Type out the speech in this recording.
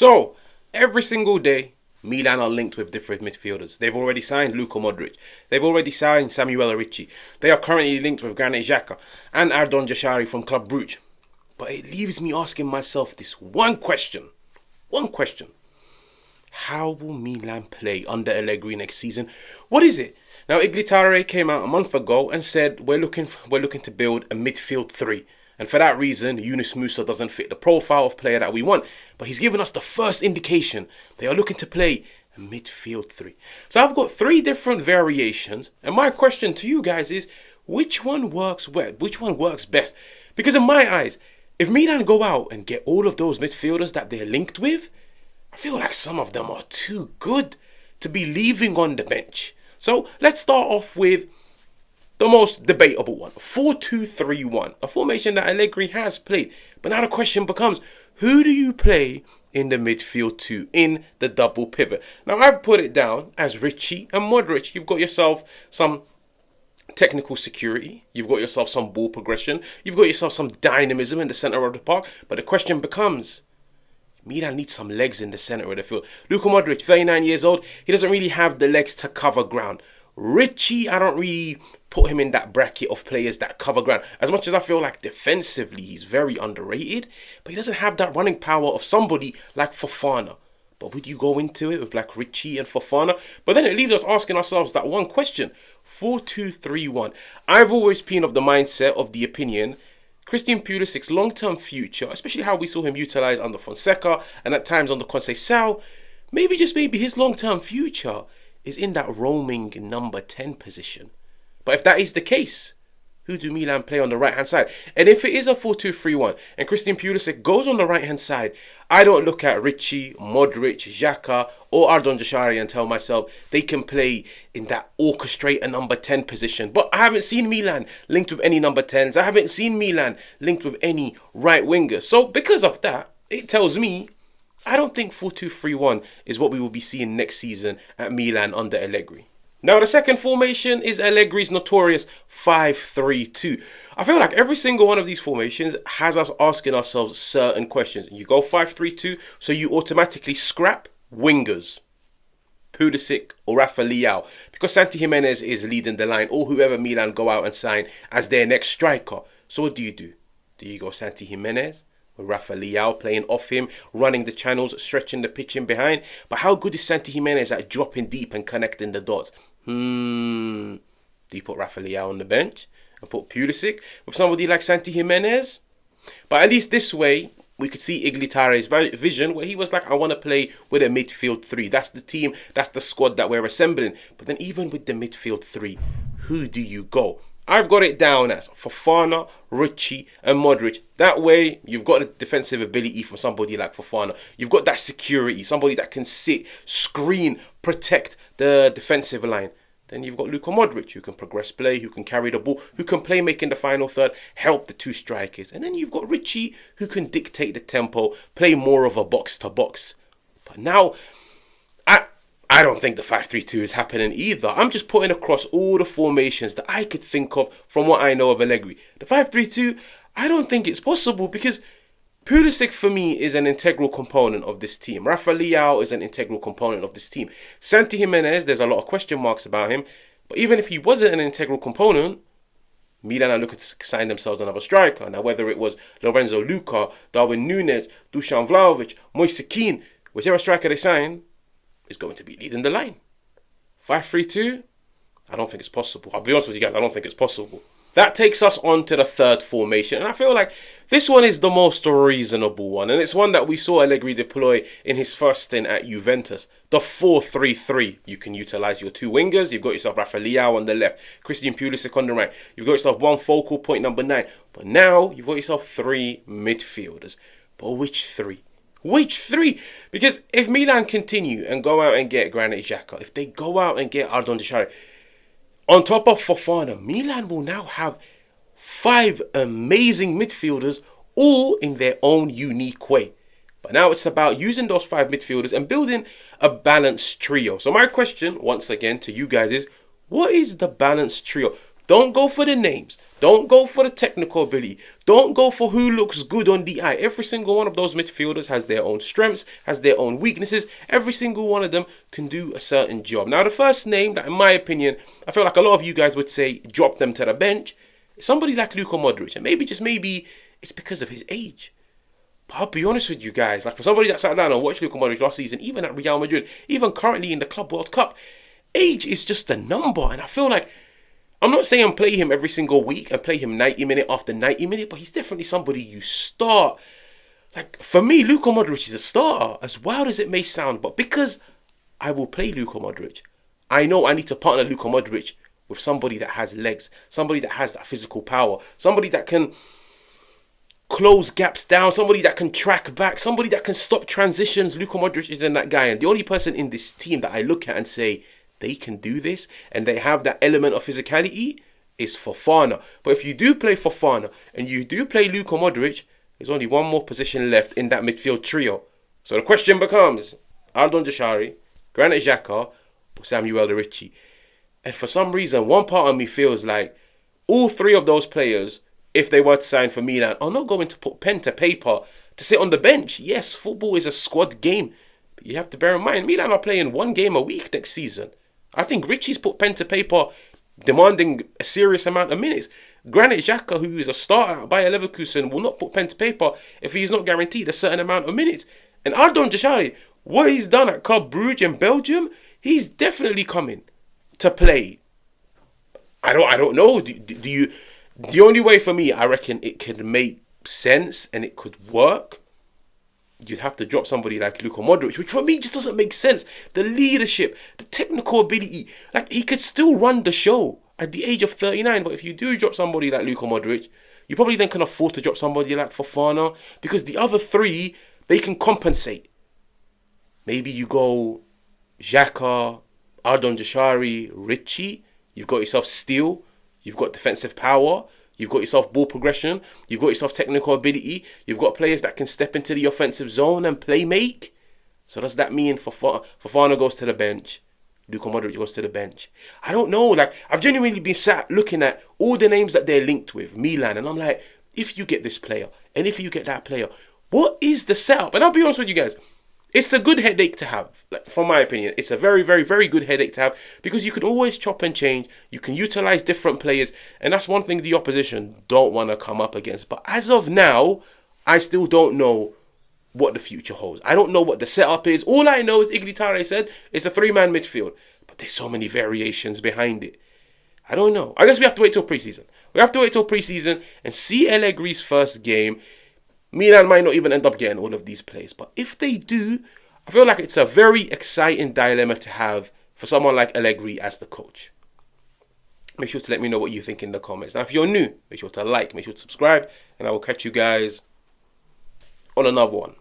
So, every single day, Milan are linked with different midfielders. They've already signed Luka Modric. They've already signed Samuele Ricci. They are currently linked with Granit Xhaka and Ardon Jashari from Club Brugge. But it leaves me asking myself this one question. One question. How will Milan play under Allegri next season? What is it? Now, Igli Tare came out a month ago and said we're looking to build a midfield three. And for that reason, Yunus Musa doesn't fit the profile of player that we want. But he's given us the first indication they are looking to play a midfield three. So I've got three different variations. And my question to you guys is, which one works well? Which one works best? Because in my eyes, if Milan go out and get all of those midfielders that they're linked with, I feel like some of them are too good to be leaving on the bench. So let's start off with the most debatable one, 4-2-3-1, a formation that Allegri has played. But now the question becomes, who do you play in the midfield two, in the double pivot? Now I've put it down as Ricci and Modric. You've got yourself some technical security, you've got yourself some ball progression, you've got yourself some dynamism in the centre of the park. But the question becomes, Milan needs some legs in the centre of the field. Luka Modric, 39 years old, he doesn't really have the legs to cover ground. Ricci, I don't really put him in that bracket of players that cover ground. As much as I feel like defensively he's very underrated, but he doesn't have that running power of somebody like Fofana. But would you go into it with like Ricci and Fofana? But then it leaves us asking ourselves that one question. 4-2-3-1. I've always been of the mindset, of the opinion, Christian Pulisic's long-term future, especially how we saw him utilised under Fonseca and at times under Conceição, maybe just maybe his long-term future is in that roaming number 10 position. But if that is the case, who do Milan play on the right-hand side? And if it is a 4-2-3-1 and Christian Pulisic goes on the right-hand side, I don't look at Ricci, Modric, Xhaka or Ardon Jashari and tell myself they can play in that orchestrator number 10 position. But I haven't seen Milan linked with any number 10s. I haven't seen Milan linked with any right wingers. So because of that, it tells me I don't think 4-2-3-1 is what we will be seeing next season at Milan under Allegri. Now, the second formation is Allegri's notorious 5-3-2. I feel like every single one of these formations has us asking ourselves certain questions. You go 5-3-2, so you automatically scrap wingers, Pulisic or Rafa Leao, because Santi Jimenez is leading the line, or whoever Milan go out and sign as their next striker. So what do? Do you go Santi Jimenez? Rafa Leao playing off him, running the channels, stretching the pitch in behind. But how good is Santi Jimenez at dropping deep and connecting the dots? Do you put Rafa Leao on the bench and put Pulisic with somebody like Santi Jimenez? But at least this way, we could see Igli Tare's vision where he was like, I want to play with a midfield three. That's the team, that's the squad that we're assembling. But then even with the midfield three, who do you go? I've got it down as Fofana, Ricci and Modric. That way, you've got the defensive ability from somebody like Fofana. You've got that security, somebody that can sit, screen, protect the defensive line. Then you've got Luka Modric, who can progress play, who can carry the ball, who can play making the final third, help the two strikers. And then you've got Ricci, who can dictate the tempo, play more of a box-to-box. But now, I don't think the 5-3-2 is happening either. I'm just putting across all the formations that I could think of from what I know of Allegri. The 5-3-2, I don't think it's possible because Pulisic for me is an integral component of this team. Rafa Leao is an integral component of this team. Santi Jimenez, there's a lot of question marks about him. But even if he wasn't an integral component, Milan are looking to sign themselves another striker. Now whether it was Lorenzo Luca, Darwin Núñez, Dusan Vlahovic, Moise Kean, whichever striker they sign is going to be leading the line. 5-3-2? I don't think it's possible. I'll be honest with you guys, I don't think it's possible. That takes us on to the third formation. And I feel like this one is the most reasonable one. And it's one that we saw Allegri deploy in his first stint at Juventus. The 4-3-3. You can utilise your two wingers. You've got yourself Rafa Leao on the left, Christian Pulisic on the right. You've got yourself one focal point, number 9. But now you've got yourself 3 midfielders. But which 3? Which 3? Because if Milan continue and go out and get Granit Xhaka, if they go out and get Ardon Jashari, on top of Fofana, Milan will now have 5 amazing midfielders, all in their own unique way. But now it's about using those 5 midfielders and building a balanced trio. So my question, once again, to you guys is, what is the balanced trio? Don't go for the names. Don't go for the technical ability. Don't go for who looks good on the eye. Every single one of those midfielders has their own strengths, has their own weaknesses. Every single one of them can do a certain job. Now, the first name that, in my opinion, I feel like a lot of you guys would say drop them to the bench, is somebody like Luka Modric. And maybe, just maybe, it's because of his age. But I'll be honest with you guys, like for somebody that sat down and watched Luka Modric last season, even at Real Madrid, even currently in the Club World Cup, age is just a number. And I feel like, I'm not saying play him every single week and play him 90 minute after 90 minute, but he's definitely somebody you start. Like, for me, Luka Modric is a starter, as wild as it may sound. But because I will play Luka Modric, I know I need to partner Luka Modric with somebody that has legs, somebody that has that physical power, somebody that can close gaps down, somebody that can track back, somebody that can stop transitions. Luka Modric isn't that guy. And the only person in this team that I look at and say, they can do this, and they have that element of physicality, is Fofana. But if you do play Fofana, and you do play Luka Modric, there's only one more position left in that midfield trio. So the question becomes, Ardon Jashari, Granit Xhaka, or Samuele Ricci. And for some reason, one part of me feels like all three of those players, if they were to sign for Milan, are not going to put pen to paper to sit on the bench. Yes, football is a squad game. But you have to bear in mind, Milan are playing one game a week next season. I think Ricci's put pen to paper demanding a serious amount of minutes. Granit Xhaka, who is a starter at Bayer Leverkusen, will not put pen to paper if he's not guaranteed a certain amount of minutes. And Ardon Jashari, what he's done at Club Brugge in Belgium, he's definitely coming to play. I don't know. Do you? The only way for me, I reckon it could make sense and it could work, you'd have to drop somebody like Luka Modric, which for me just doesn't make sense. The leadership, the technical ability, like he could still run the show at the age of 39. But if you do drop somebody like Luka Modric, you probably then can afford to drop somebody like Fofana, because the other three, they can compensate. Maybe you go Xhaka, Ardon Jashari, Ricci. You've got yourself steel. You've got defensive power. You've got yourself ball progression. You've got yourself technical ability. You've got players that can step into the offensive zone and play make. So does that mean Fofana goes to the bench? Luka Modric goes to the bench? I don't know. Like, I've genuinely been sat looking at all the names that they're linked with, Milan, and I'm like, if you get this player and if you get that player, what is the setup? And I'll be honest with you guys, it's a good headache to have. Like, from my opinion, it's a very, very, very good headache to have, because you can always chop and change. You can utilize different players, and that's one thing the opposition don't want to come up against. But as of now, I still don't know what the future holds. I don't know what the setup is. All I know is Igli Tare said it's a three-man midfield, but there's so many variations behind it. I don't know. I guess we have to wait till preseason. We have to wait till preseason and see Allegri's first game. Milan might not even end up getting all of these plays. But if they do, I feel like it's a very exciting dilemma to have for someone like Allegri as the coach. Make sure to let me know what you think in the comments. Now, if you're new, make sure to like, make sure to subscribe, and I will catch you guys on another one.